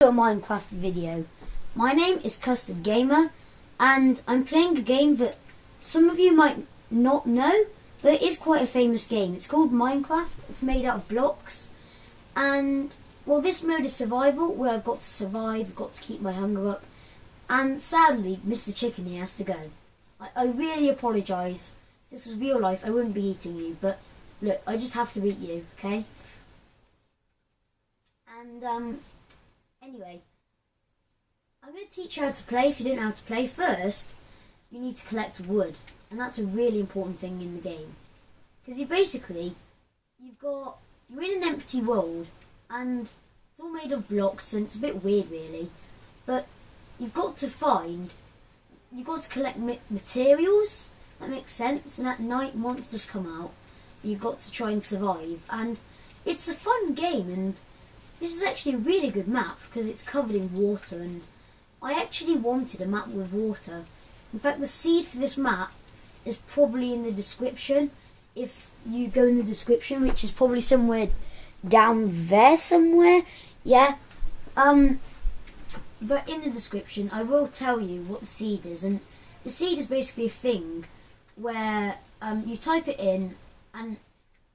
A Minecraft video. My name is Custard Gamer and I'm playing a game that some of you might not know, but it is quite a famous game. It's called Minecraft. It's made out of blocks and well, this mode is survival where I've got to survive, I've got to keep my hunger up, and sadly Mr. Chicken here has to go. I really apologise. If this was real life I wouldn't be eating you, but look, I just have to eat you, okay? And anyway, I'm going to teach you how to play if you don't know how to play. First, you need to collect wood, and that's a really important thing in the game. Because you're in an empty world, and it's all made of blocks, and it's a bit weird really, but you've got to collect materials, that makes sense, and at night monsters come out, and you've got to try and survive, and it's a fun game, and this is actually a really good map because it's covered in water, and I actually wanted a map with water. In fact, the seed for this map is probably in the description. If you go in the description, which is probably somewhere down there somewhere, yeah. But in the description, I will tell you what the seed is, and the seed is basically a thing where you type it in, and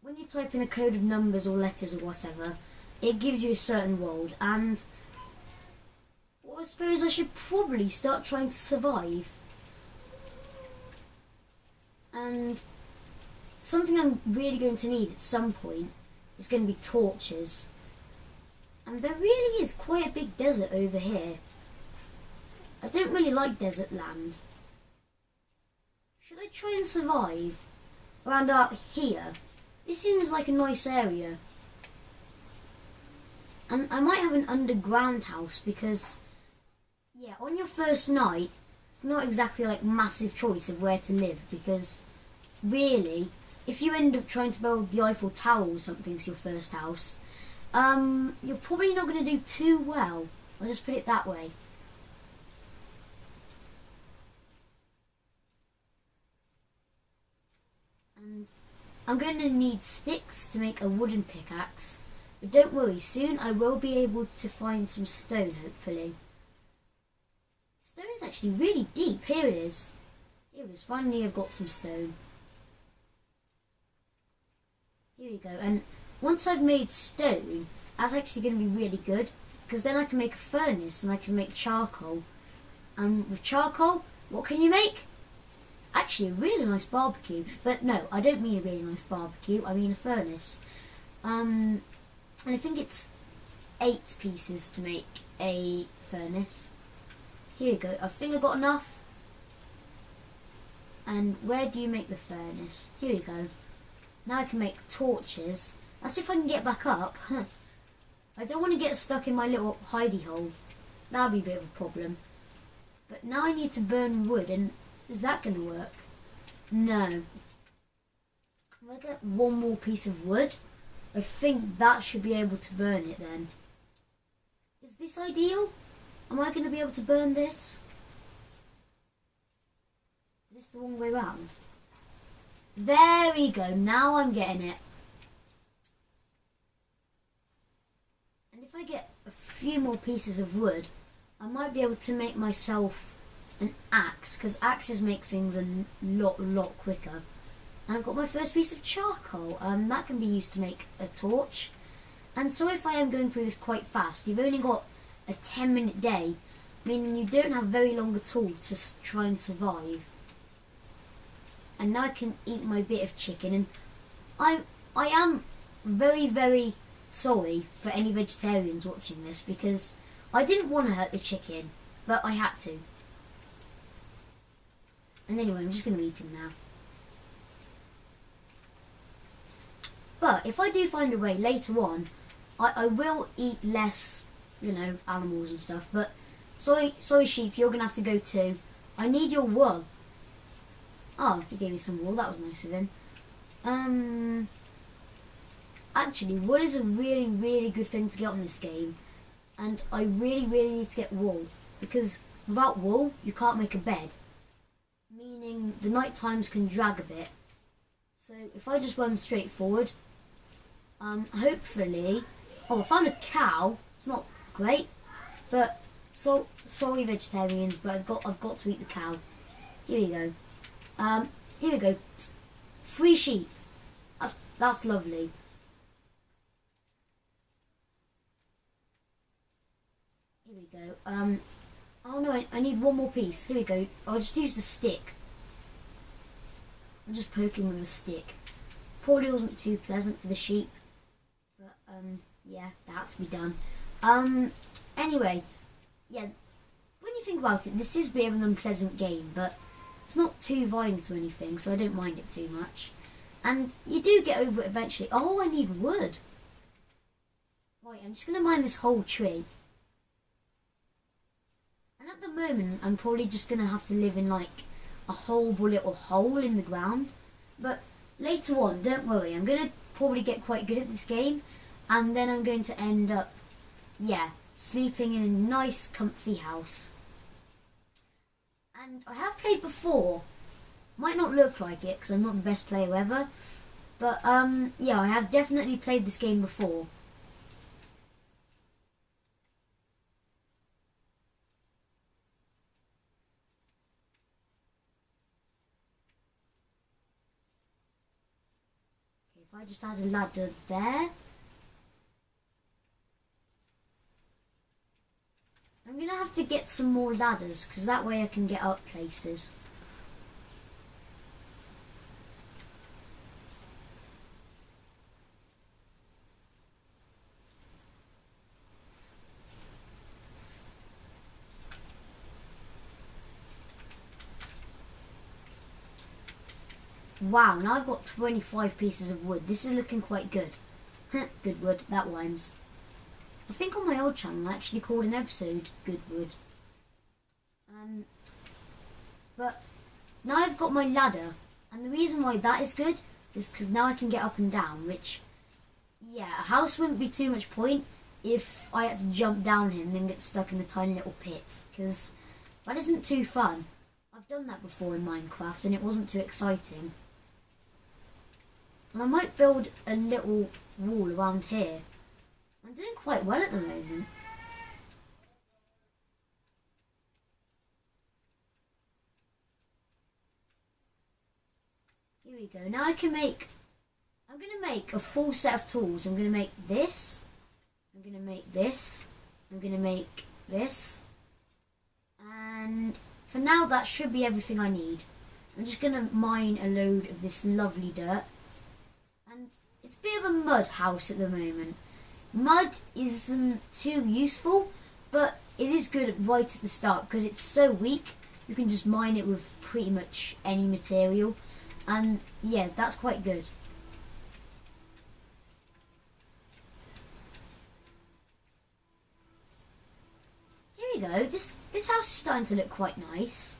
when you type in a code of numbers or letters or whatever, it gives you a certain world, and well, I suppose I should probably start trying to survive. And something I'm really going to need at some point is going to be torches. And there really is quite a big desert over here. I don't really like desert land. Should I try and survive around out here? This seems like a nice area. And I might have an underground house because, yeah, on your first night, it's not exactly like massive choice of where to live, because really, if you end up trying to build the Eiffel Tower or something as your first house, you're probably not going to do too well. I'll just put it that way. And I'm going to need sticks to make a wooden pickaxe. But don't worry, soon I will be able to find some stone, hopefully. Stone is actually really deep. Here it is. Here it is. Finally I've got some stone. Here we go. And once I've made stone, that's actually going to be really good, because then I can make a furnace and I can make charcoal. And with charcoal, what can you make? Actually, a really nice barbecue. But no, I don't mean a really nice barbecue. I mean a furnace. And I think it's 8 pieces to make a furnace. Here we go. I think I got enough. And where do you make the furnace? Here we go. Now I can make torches. That's if I can get back up. I don't want to get stuck in my little hidey hole. That'll be a bit of a problem. But now I need to burn wood, and is that going to work? No. Can I get one more piece of wood? I think that should be able to burn it then. Is this ideal? Am I going to be able to burn this? Is this the wrong way round? There we go, now I'm getting it. And if I get a few more pieces of wood, I might be able to make myself an axe, because axes make things a lot quicker. And I've got my first piece of charcoal, that can be used to make a torch. And so if I am going through this quite fast, you've only got a 10-minute day, meaning you don't have very long at all to try and survive. And now I can eat my bit of chicken, and I am very sorry for any vegetarians watching this, because I didn't want to hurt the chicken, but I had to. And anyway, I'm just going to eat him now. But if I do find a way later on, I will eat less, animals and stuff. But sorry sheep, you're going to have to go too. I need your wool. Oh, he gave me some wool. That was nice of him. Actually, wool is a really good thing to get on this game. And I really need to get wool. Because without wool, you can't make a bed. Meaning the night times can drag a bit. So if I just run straight forward, hopefully... Oh, I found a cow. It's not great. But so sorry, vegetarians, but I've got to eat the cow. Here we go. Here we go. 3 sheep. That's lovely. Here we go. Oh no, I need one more piece. Here we go. I'll just use the stick. I'm just poking with a stick. Probably wasn't too pleasant for the sheep, but yeah, that had to be done. Anyway, yeah, when you think about it, this is a bit of an unpleasant game, but it's not too violent or anything, so I don't mind it too much. And you do get over it eventually. Oh, I need wood. Right, I'm just going to mine this whole tree. And at the moment, I'm probably just going to have to live in like a horrible little hole in the ground. But later on, don't worry, I'm going to probably get quite good at this game. And then I'm going to end up, yeah, sleeping in a nice comfy house. And I have played before. Might not look like it because I'm not the best player ever. But yeah, I have definitely played this game before. Okay, if I just add a ladder there. I'm going to have to get some more ladders because that way I can get up places. Wow, now I've got 25 pieces of wood. This is looking quite good. Good wood, that rhymes. I think on my old channel I actually called an episode Good Wood. But now I've got my ladder, and the reason why that is good is because now I can get up and down, which, yeah, a house wouldn't be too much point if I had to jump down here and then get stuck in a tiny little pit, because that isn't too fun. I've done that before in Minecraft and it wasn't too exciting. And I might build a little wall around here. I'm doing quite well at the moment. Here we go. Now I'm going to make a full set of tools. I'm going to make this. I'm going to make this. I'm going to make this. And for now that should be everything I need. I'm just going to mine a load of this lovely dirt. And it's a bit of a mud house at the moment. Mud isn't too useful, but it is good right at the start because it's so weak. You can just mine it with pretty much any material. And yeah, that's quite good. Here we go. This house is starting to look quite nice.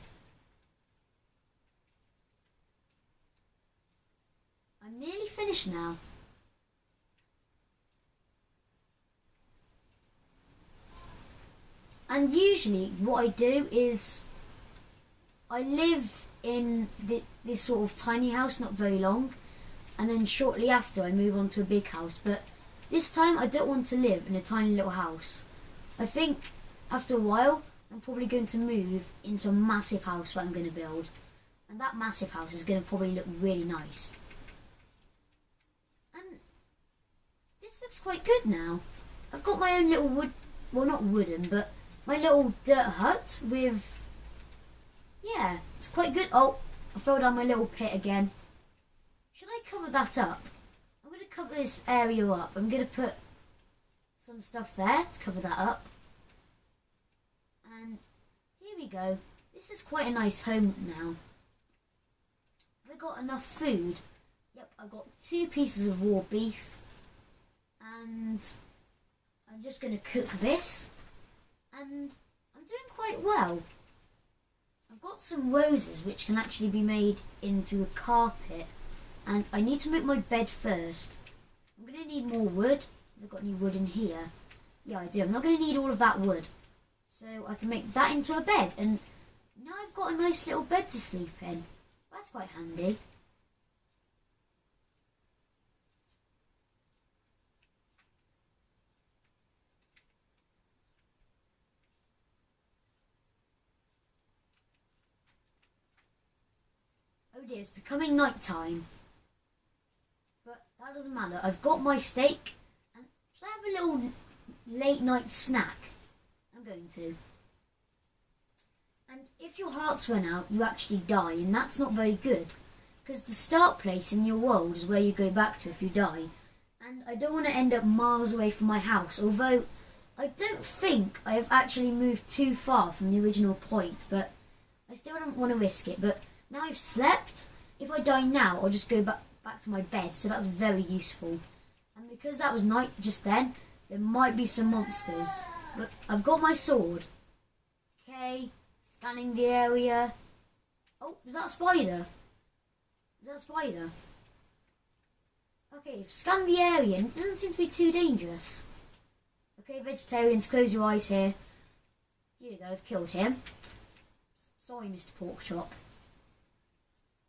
I'm nearly finished now. And usually what I do is I live in this sort of tiny house, not very long, and then shortly after I move on to a big house. But this time I don't want to live in a tiny little house. I think after a while I'm probably going to move into a massive house that I'm going to build, and that massive house is going to probably look really nice. And this looks quite good now. I've got my own little wood, well, not wooden, but my little dirt hut with, yeah, it's quite good. Oh, I fell down my little pit again. Should I cover that up? I'm going to cover this area up. I'm going to put some stuff there to cover that up. And here we go. This is quite a nice home now. Have I got enough food? Yep, I've got 2 pieces of raw beef. And I'm just going to cook this. And I'm doing quite well. I've got some roses which can actually be made into a carpet, and I need to make my bed first. I'm going to need more wood. Have I got any wood in here? Yeah, I do. I'm not going to need all of that wood. So I can make that into a bed, and now I've got a nice little bed to sleep in. That's quite handy. Oh dear, it's becoming night time. But that doesn't matter. I've got my steak. And should I have a little late night snack? I'm going to. And if your hearts run out, you actually die, and that's not very good. Because the start place in your world is where you go back to if you die. And I don't want to end up miles away from my house, although I don't think I have actually moved too far from the original point, but I still don't want to risk it. But now I've slept, if I die now, I'll just go back to my bed, so that's very useful. And because that was night just then, there might be some monsters. But I've got my sword. Okay, scanning the area. Oh, is that a spider? Is that a spider? Okay, scan the area, and it doesn't seem to be too dangerous. Okay, vegetarians, close your eyes here. Here you go, I've killed him. Sorry, Mr. Porkchop.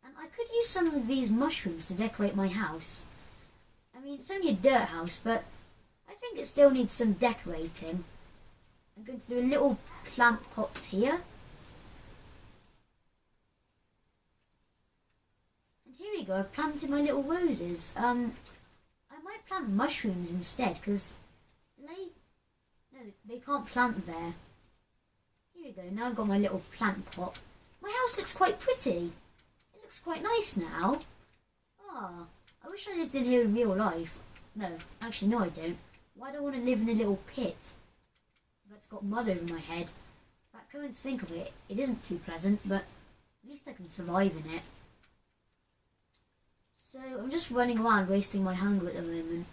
And I could use some of these mushrooms to decorate my house. I mean, it's only a dirt house, but I think it still needs some decorating. I'm going to do a little plant pots here. And here we go, I've planted my little roses. I might plant mushrooms instead, because they can't plant there. Here we go, now I've got my little plant pot. My house looks quite pretty. It looks quite nice now. Ah, I wish I lived in here in real life. No, actually no I don't. Why do I want to live in a little pit that's got mud over my head? But coming to think of it, it isn't too pleasant, but at least I can survive in it. So I'm just running around wasting my hunger at the moment.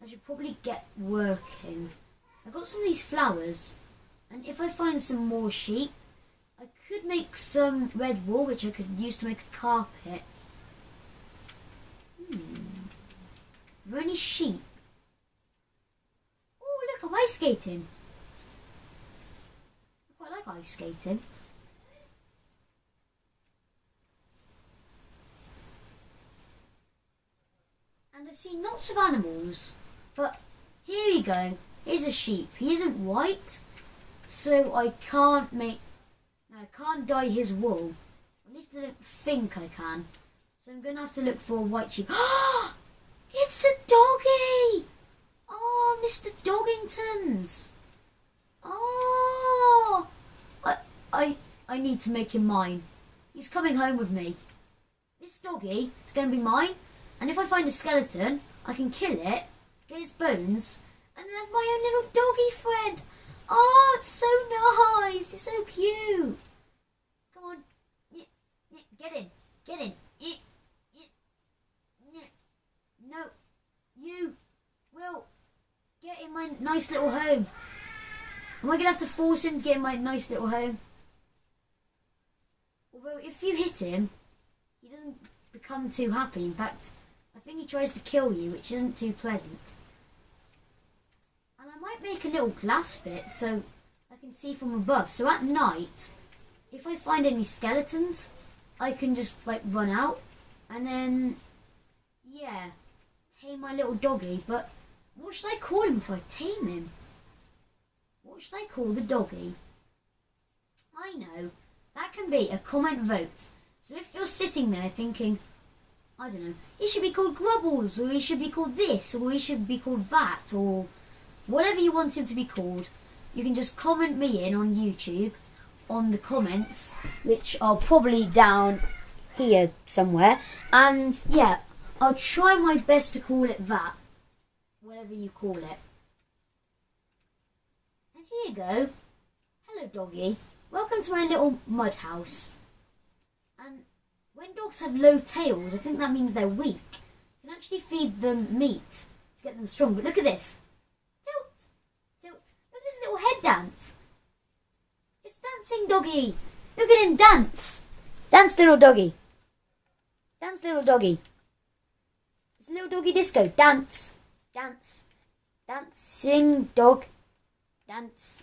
I should probably get working. I got some of these flowers, and if I find some more sheep, I could make some red wool, which I could use to make a carpet. Are there any sheep? Oh, look, I'm ice skating. I quite like ice skating. And I've seen lots of animals, but here we go. Here's a sheep. He isn't white, so I can't dye his wool. At least I don't think I can. So I'm going to have to look for a white sheep. It's a doggy! Oh, Mr. Doggingtons! Oh! I need to make him mine. He's coming home with me. This doggy is going to be mine, and if I find a skeleton, I can kill it, get its bones, and then have my own little doggy friend. Oh, it's so nice. It's so cute. Come on. Get in. Get in. No. You will get in my nice little home. Am I going to have to force him to get in my nice little home? Although, if you hit him, he doesn't become too happy. In fact, I think he tries to kill you, which isn't too pleasant. And I might make a little glass bit so I can see from above. So at night, if I find any skeletons, I can just run out and then, yeah, tame my little doggy. But what should I call him if I tame him? What should I call the doggy? I know, that can be a comment vote. So if you're sitting there thinking, I don't know, he should be called Grubbles, or he should be called this, or he should be called that, or whatever you want him to be called, you can just comment me in on YouTube, on the comments, which are probably down here somewhere, and yeah, I'll try my best to call it that, whatever you call it. And here you go. Hello, doggy. Welcome to my little mud house. And when dogs have low tails, I think that means they're weak. You can actually feed them meat to get them strong. But look at this. Tilt, tilt. Look at his little head dance. It's dancing, doggy. Look at him dance. Dance, little doggy. Dance, little doggy. It's a little doggy disco. Dance, dance, dance, sing, dog. Dance,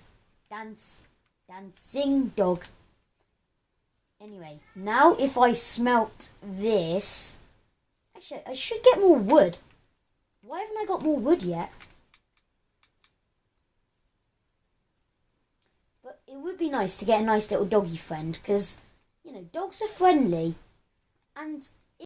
dance, dancing, dog. Anyway, now if I smelt this, actually I should get more wood. Why haven't I got more wood yet? But it would be nice to get a nice little doggy friend, because, you know, dogs are friendly. And